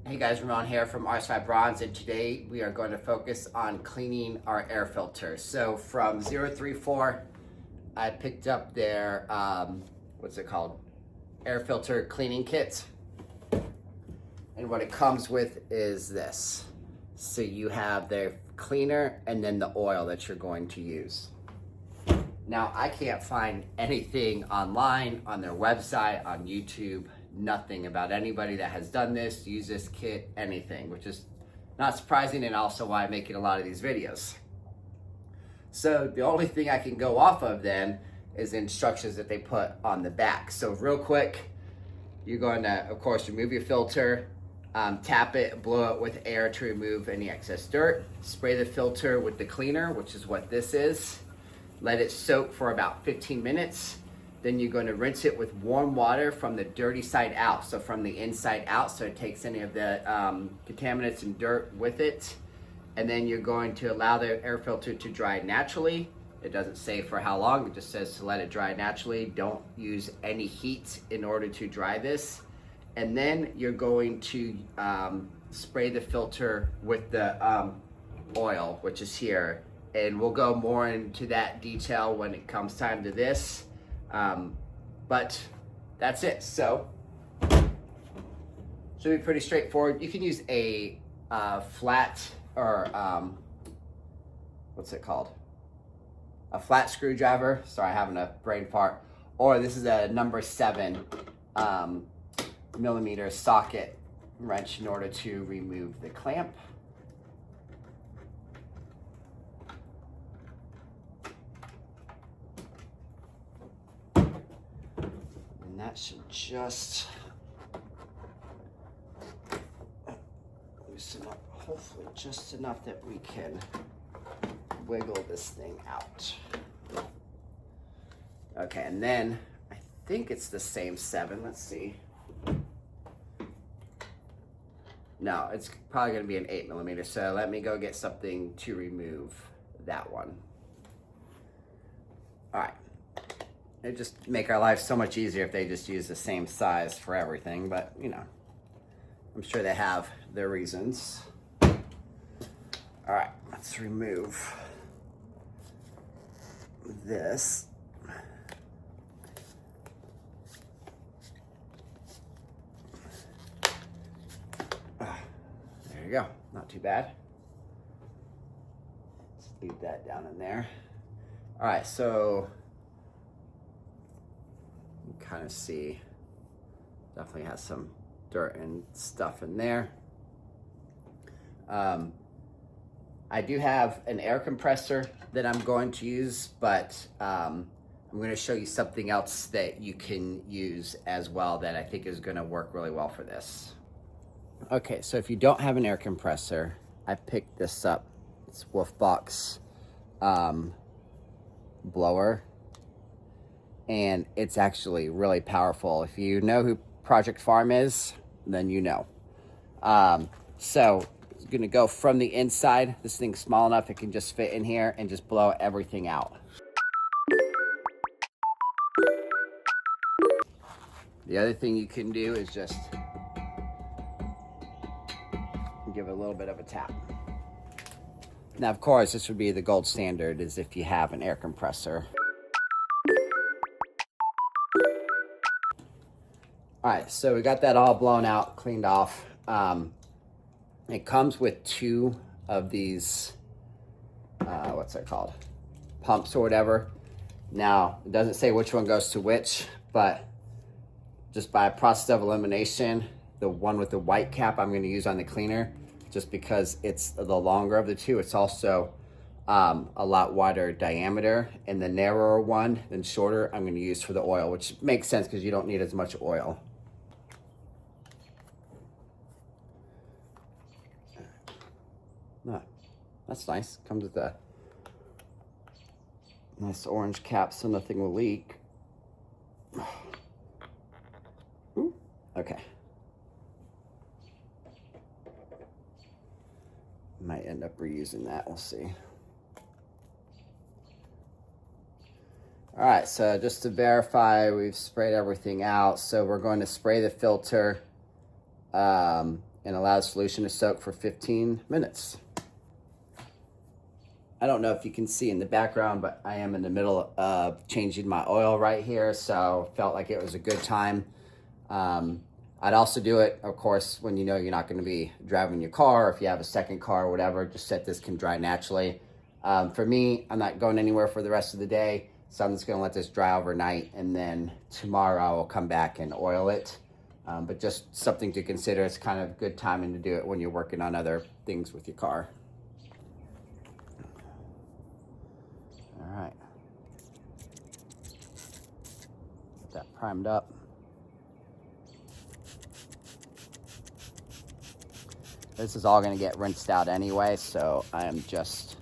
Hey guys, Ramon here from RS5 Bronze, and today we are going to focus on cleaning our air filter. So from 034, I picked up their, what's it called? Air filter cleaning kit. And what it comes with is this. So you have their cleaner and then the oil that you're going to use. Now, I can't find anything online, on their website, on YouTube, nothing about anybody that has done this, used this kit, anything, which is not surprising and also why I'm making a lot of these videos. So the only thing I can go off of then is the instructions that they put on the back. So real quick, you're going to, of course, remove your filter, tap it, blow it with air to remove any excess dirt, spray the filter with the cleaner, which is what this is. Let it soak for about 15 minutes. Then you're going to rinse it with warm water from the dirty side out, so from the inside out, so it takes any of the contaminants and dirt with it. And then you're going to allow the air filter to dry naturally. It doesn't say for how long, it just says to let it dry naturally. Don't use any heat in order to dry this. And then you're going to spray the filter with the oil, which is here. And we'll go more into that detail when it comes time to this. But that's it. So should be pretty straightforward. You can use a flat or what's it called? A flat screwdriver. Sorry, I'm having a brain fart. Or this is a number 7 millimeter socket wrench in order to remove the clamp. And that should just loosen up, hopefully just enough that we can wiggle this thing out. Okay, and then I think it's the same 7. Let's see. No, it's probably going to be an 8 millimeter. So let me go get something to remove that one. All right. It'd just make our life so much easier if they just use the same size for everything, but you know, I'm sure they have their reasons. All right, let's remove this. There you go, not too bad. Let's leave that down in there. All right, so you kind of see, definitely has some dirt and stuff in there. I do have an air compressor that I'm going to use, but I'm going to show you something else that you can use as well that I think is going to work really well for this. Okay, so if you don't have an air compressor, I picked this up. It's Wolfbox blower, and it's actually really powerful. If you know who Project Farm is, then you know. So it's gonna go from the inside. This thing's small enough it can just fit in here and just blow everything out. The other thing you can do is just give it a little bit of a tap. Now, of course, this would be the gold standard, is if you have an air compressor. All right, so we got that all blown out, cleaned off. It comes with 2 of these, what's that called? Pumps or whatever. Now, it doesn't say which one goes to which, but just by process of elimination, the one with the white cap I'm gonna use on the cleaner, just because it's the longer of the 2. It's also a lot wider diameter, and the narrower one, then shorter, I'm gonna use for the oil, which makes sense because you don't need as much oil. Ah, that's nice. Comes with a nice orange cap so nothing will leak. Ooh, okay. Might end up reusing that, we'll see. All right, so just to verify, we've sprayed everything out. So we're going to spray the filter and allow the solution to soak for 15 minutes. I don't know if you can see in the background, but I am in the middle of changing my oil right here, so felt like it was a good time. I'd also do it, of course, when you know you're not going to be driving your car, or if you have a second car or whatever, just set this can dry naturally. For me, I'm not going anywhere for the rest of the day, so I'm just going to let this dry overnight, and then tomorrow I will come back and oil it. But just something to consider. It's kind of good timing to do it when you're working on other things with your car. All right. Get that primed up. This is all going to get rinsed out anyway, so I am just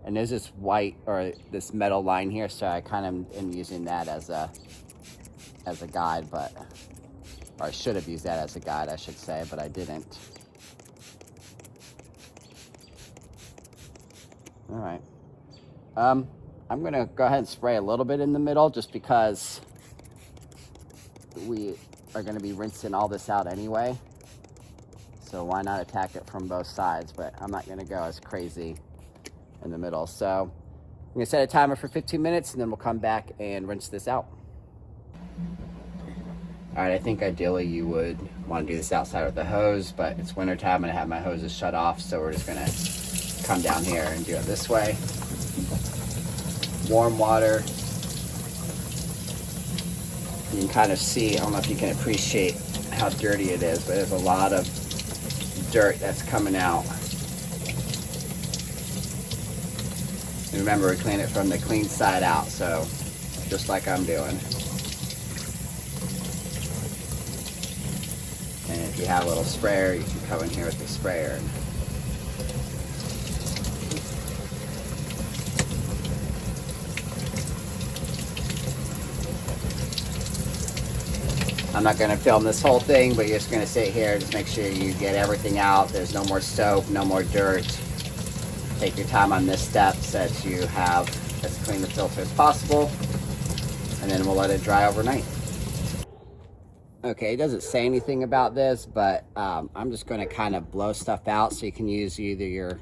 and there's this white or this metal line here, so I kind of am using that as a guide, but or I should have used that as a guide, I should say, but I didn't. All right. I'm gonna go ahead and spray a little bit in the middle just because we are going to be rinsing all this out anyway, so why not attack it from both sides? But I'm not going to go as crazy in the middle. So I'm going to set a timer for 15 minutes and then we'll come back and rinse this out. All right, I think ideally you would want to do this outside with the hose, but it's winter time and I have my hoses shut off, so we're just going to come down here and do it this way. Warm water. You can kind of see, I don't know if you can appreciate how dirty it is, but there's a lot of dirt that's coming out. And remember, we clean it from the clean side out, so just like I'm doing. And if you have a little sprayer, you can come in here with the sprayer. I'm not going to film this whole thing, but you're just going to sit here, just make sure you get everything out. There's no more soap, no more dirt. Take your time on this step so that you have as clean the filter as possible, and then we'll let it dry overnight. Okay, it doesn't say anything about this, but I'm just going to kind of blow stuff out, so you can use either your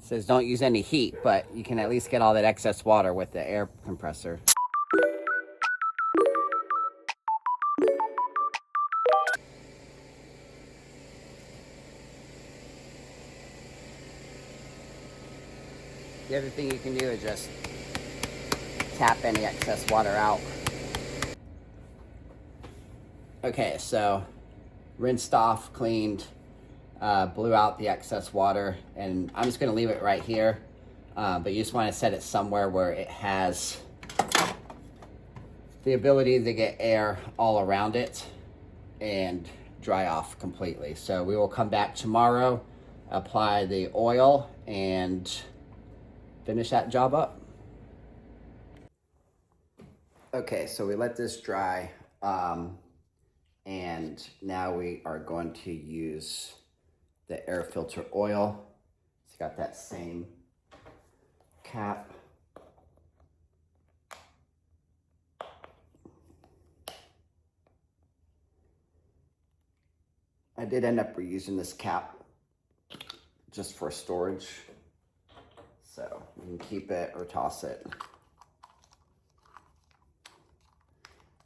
says don't use any heat, but you can at least get all that excess water with the air compressor. The other thing you can do is just tap any excess water out. Okay, so rinsed off, cleaned, blew out the excess water, and I'm just going to leave it right here, but you just want to set it somewhere where it has the ability to get air all around it and dry off completely. So we will come back tomorrow, apply the oil, and finish that job up. Okay, so we let this dry, and now we are going to use the air filter oil. It's got that same cap. I did end up reusing this cap just for storage, so you can keep it or toss it.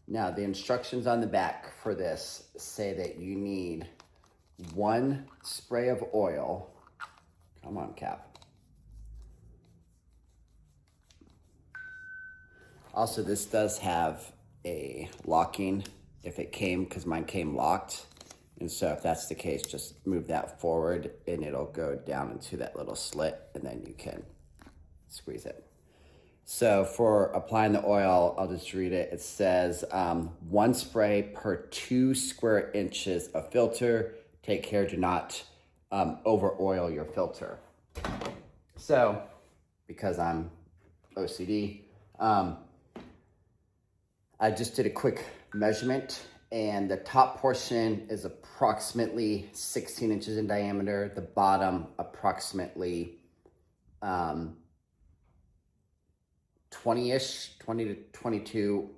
Now, the instructions on the back for this say that you need 1 spray of oil. Come on, Cap. Also, this does have a locking if it came, because mine came locked. And so if that's the case, just move that forward and it'll go down into that little slit, and then you can squeeze it. So for applying the oil, I'll just read it. It says 1 spray per 2 square inches of filter. Take care to not over oil your filter. So because I'm OCD, I just did a quick measurement, and the top portion is approximately 16 inches in diameter. The bottom approximately 20-ish, 20 to 22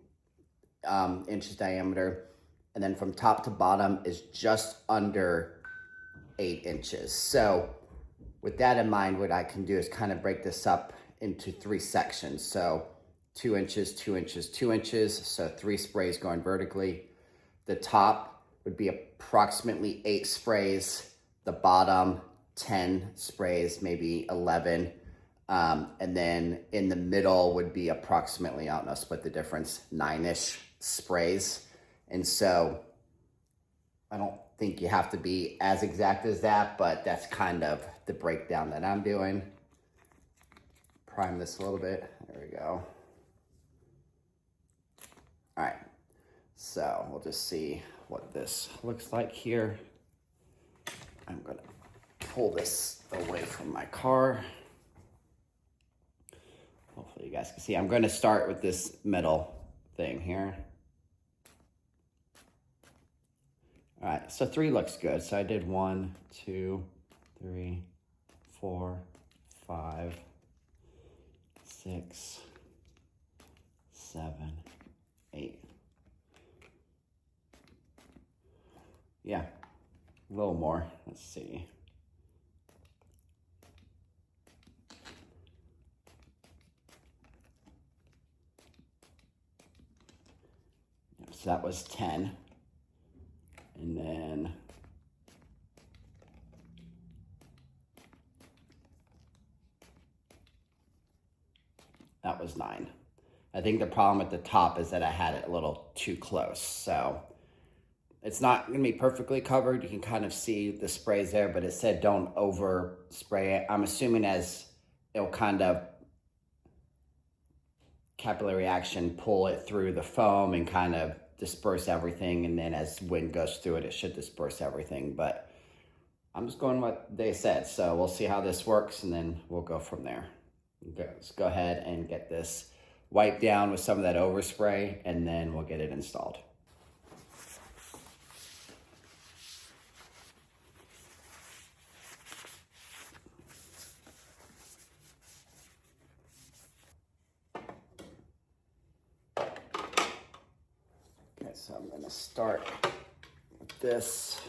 inches diameter. And then from top to bottom is just under 8 inches. So with that in mind, what I can do is kind of break this up into 3 sections. So 2 inches, 2 inches, 2 inches. So 3 sprays going vertically. The top would be approximately 8 sprays. The bottom, 10 sprays, maybe 11. And then in the middle would be approximately, I don't know, split the difference, 9-ish sprays. And so I don't think you have to be as exact as that, but that's kind of the breakdown that I'm doing. Prime this a little bit. There we go. All right. So we'll just see what this looks like here. I'm going to pull this away from my car. Hopefully you guys can see. I'm going to start with this middle thing here. All right, so 3 looks good. So I did 1, 2, 3, 4, 5, 6, 7, 8. Yeah, a little more. Let's see. So that was 10. And then that was 9. I think the problem at the top is that I had it a little too close. So it's not going to be perfectly covered. You can kind of see the sprays there, but it said don't over spray it. I'm assuming as it'll kind of capillary action pull it through the foam and kind of disperse everything, and then as wind goes through it, it should disperse everything. But I'm just going what they said, so we'll see how this works, and then we'll go from there. Let's go ahead and get this wiped down with some of that overspray, and then we'll get it installed. So I'm going to start with this.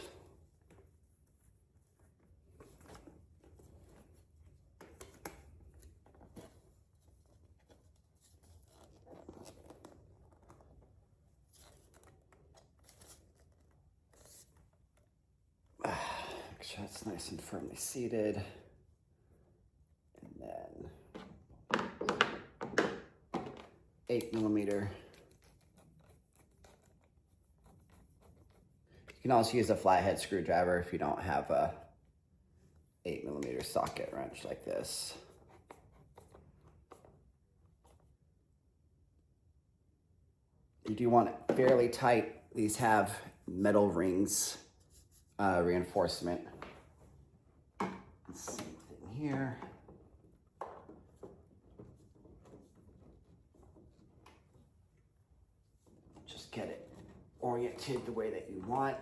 Make sure it's nice and firmly seated. And then 8mm. You can also use a flathead screwdriver if you don't have a 8mm socket wrench like this. You do want it fairly tight. These have metal rings, reinforcement. Same thing here. Just get it oriented the way that you want,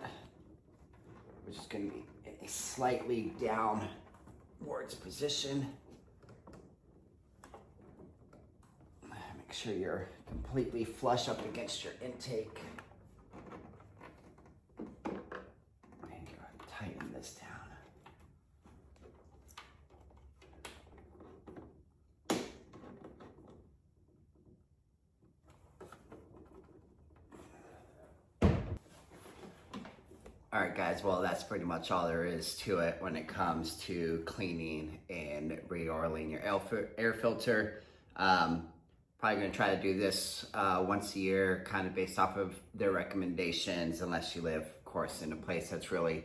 which is going to be in a slightly downwards position. Make sure you're completely flush up against your intake. And tighten this down. All right, guys, well, that's pretty much all there is to it when it comes to cleaning and re-oiling your air filter. Probably gonna try to do this once a year, kind of based off of their recommendations, unless you live, of course, in a place that's really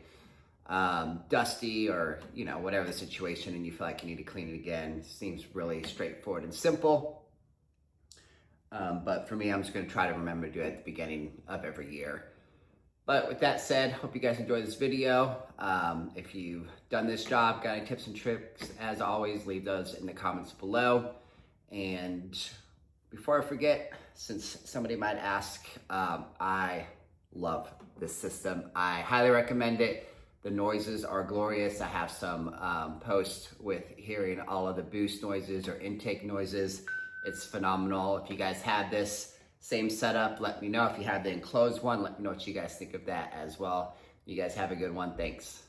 dusty or, you know, whatever the situation, and you feel like you need to clean it again. It seems really straightforward and simple. But for me, I'm just gonna try to remember to do it at the beginning of every year. But with that said, hope you guys enjoyed this video. If you've done this job, got any tips and tricks, as always, leave those in the comments below. And before I forget, since somebody might ask, I love this system. I highly recommend it. The noises are glorious. I have some posts with hearing all of the boost noises or intake noises. It's phenomenal. If you guys have this same setup, let me know. If you have the enclosed one, let me know what you guys think of that as well. You guys have a good one. Thanks.